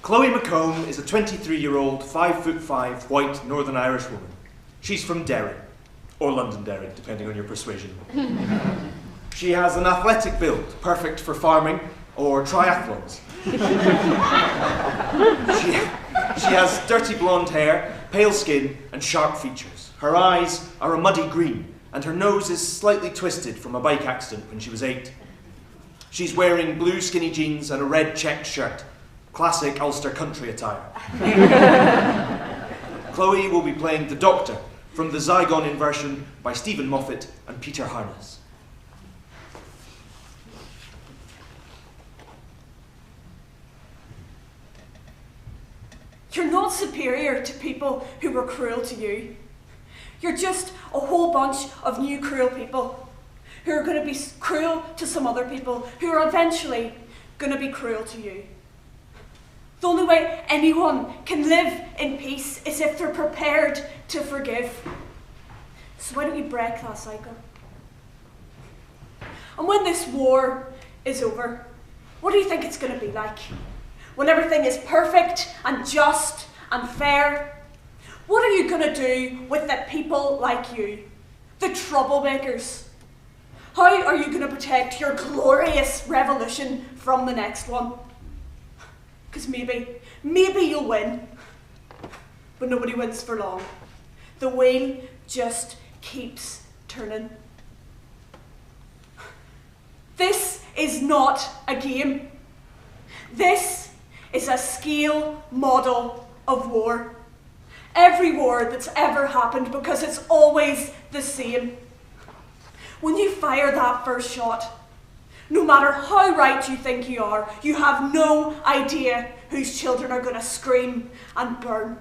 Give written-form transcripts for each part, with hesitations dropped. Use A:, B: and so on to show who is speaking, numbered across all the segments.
A: Chloe McComb is a 23-year-old, 5'5", white Northern Irish woman. She's from Derry, or Londonderry, depending on your persuasion. She has an athletic build, perfect for farming or triathlons. She has dirty blonde hair, pale skin, and sharp features. Her eyes are a muddy green, and her nose is slightly twisted from a bike accident when she was 8. She's wearing blue skinny jeans and a red checked shirt, classic Ulster country attire. Chloe will be playing the Doctor from the Zygon Inversion by Stephen Moffat and Peter Harness.
B: You're not superior to people who were cruel to you. You're just a whole bunch of new cruel people who are going to be cruel to some other people who are eventually going to be cruel to you. The only way anyone can live in peace is if they're prepared to forgive. So why don't you break that cycle? And when this war is over, what do you think it's going to be like? When everything is perfect and just and fair? What are you going to do with the people like you, the troublemakers? How are you going to protect your glorious revolution from the next one? Because maybe you'll win, but nobody wins for long. The wheel just keeps turning. This is not a game. This is a scale model of war. Every war that's ever happened, because it's always the same. When you fire that first shot, no matter how right you think you are, you have no idea whose children are going to scream and burn.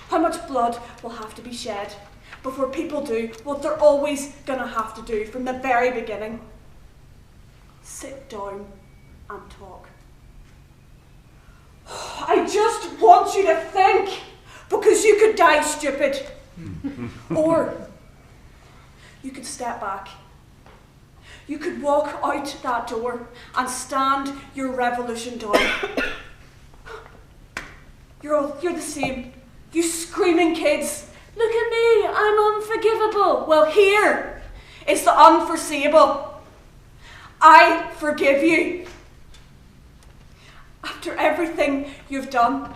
B: How much blood will have to be shed before people do what they're always going to have to do from the very beginning? Sit down and talk. I just want you to think, because you could die stupid. Or you could step back. You could walk out that door and stand your revolution down. You're the same. You screaming kids. Look at me, I'm unforgivable. Well, here is the unforeseeable. I forgive you. After everything you've done,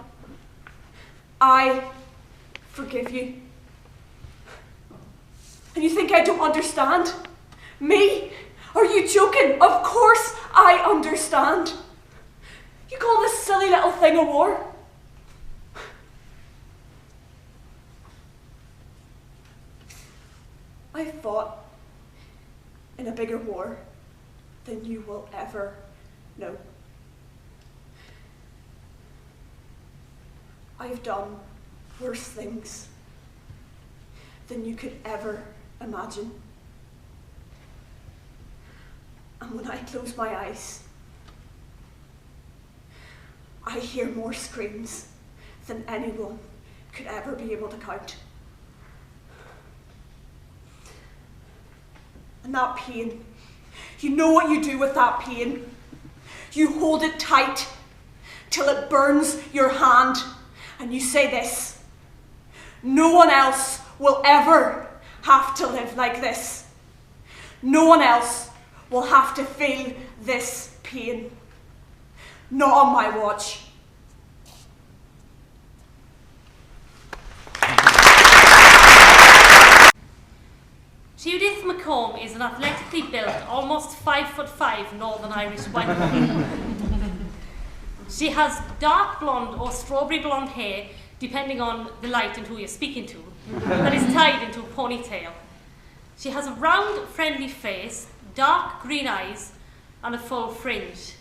B: I forgive you. And you think I don't understand? Me? Are you joking? Of course I understand. You call this silly little thing a war? I fought in a bigger war than you will ever know. I've done worse things than you could ever imagine. And when I close my eyes, I hear more screams than anyone could ever be able to count. And that pain, you know what you do with that pain? You hold it tight till it burns your hand, and you say this: no one else will ever have to live like this. No one else will have to feel this pain. Not on my watch.
C: Judith McComb is an athletically built, almost 5'5" Northern Irish white woman. She has dark blonde or strawberry blonde hair, depending on the light and who you're speaking to, that is tied into a ponytail. She has a round, friendly face, dark green eyes, and a full fringe.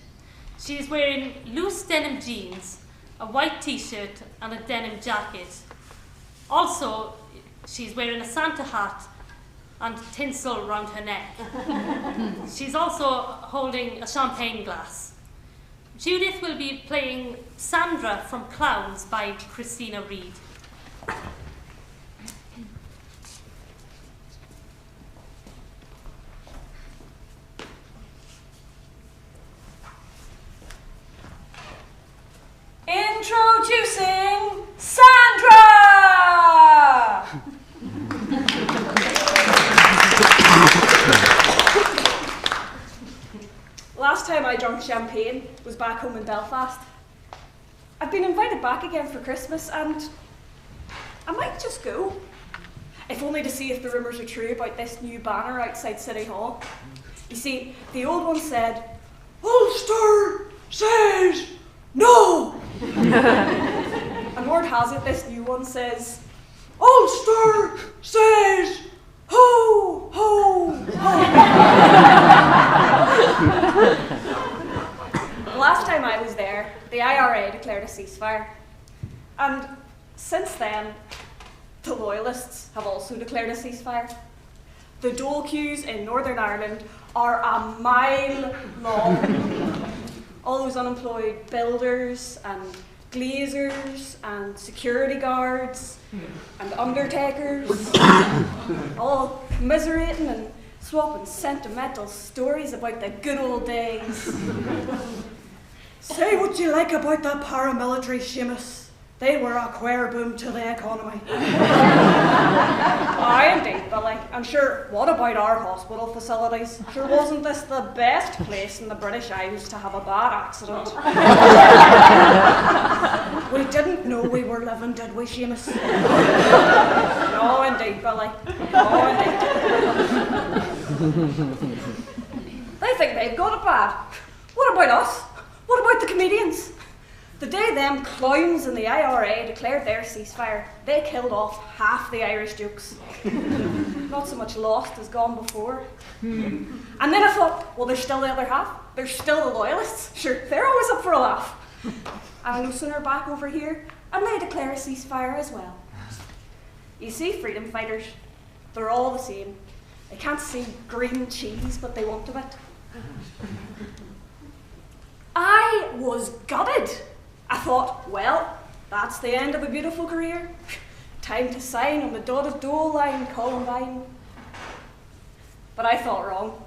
C: She is wearing loose denim jeans, a white t-shirt, and a denim jacket. Also, she's wearing a Santa hat and tinsel around her neck. She's also holding a champagne glass. Judith will be playing Sandra from Clowns by Christina Reid.
B: In Introducing Sandra! Last time I drank champagne was back home in Belfast. I've been invited back again for Christmas and I might just go. If only to see if the rumours are true about this new banner outside City Hall. You see, the old one said, Ulster says no! And word has it, this new one says, Ulster says ho, ho, ho. The last time I was there, the IRA declared a ceasefire. And since then, the Loyalists have also declared a ceasefire. The dole queues in Northern Ireland are a mile long. All those unemployed builders and glaziers and security guards and undertakers, all commiserating and swapping sentimental stories about the good old days. Say what you like about the paramilitary Seamus. They were a queer boom to the economy. Aye, indeed, Billy. And sure, what about our hospital facilities? Sure, wasn't this the best place in the British Isles to have a bad accident? We didn't know we were living, did we, Seamus? No, indeed, Billy. No, indeed. They think they've got it bad. What about us? What about the comedians? The day them clowns in the IRA declared their ceasefire, they killed off half the Irish jokes. Not so much lost as gone before. And then I thought, well, there's still the other half. There's still the Loyalists. Sure, they're always up for a laugh. And I no sooner back over here, and they declare a ceasefire as well. You see, freedom fighters, they're all the same. They can't see green cheese, but they want a bit. I was gutted. I thought, well, that's the end of a beautiful career. Time to sign on the dotted dole line, Columbine. But I thought wrong.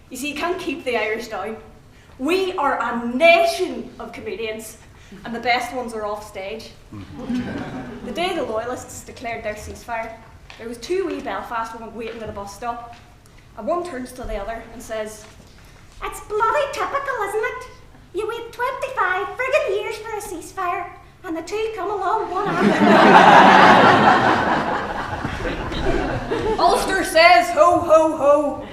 B: You see, you can't keep the Irish down. We are a nation of comedians, and the best ones are off stage. The day the Loyalists declared their ceasefire, there was two wee Belfast women waiting at a bus stop, and one turns to the other and says, "It's bloody typical, isn't it? You wait 25 friggin' years for a ceasefire, and the two come along one after." Ulster says ho, ho, ho.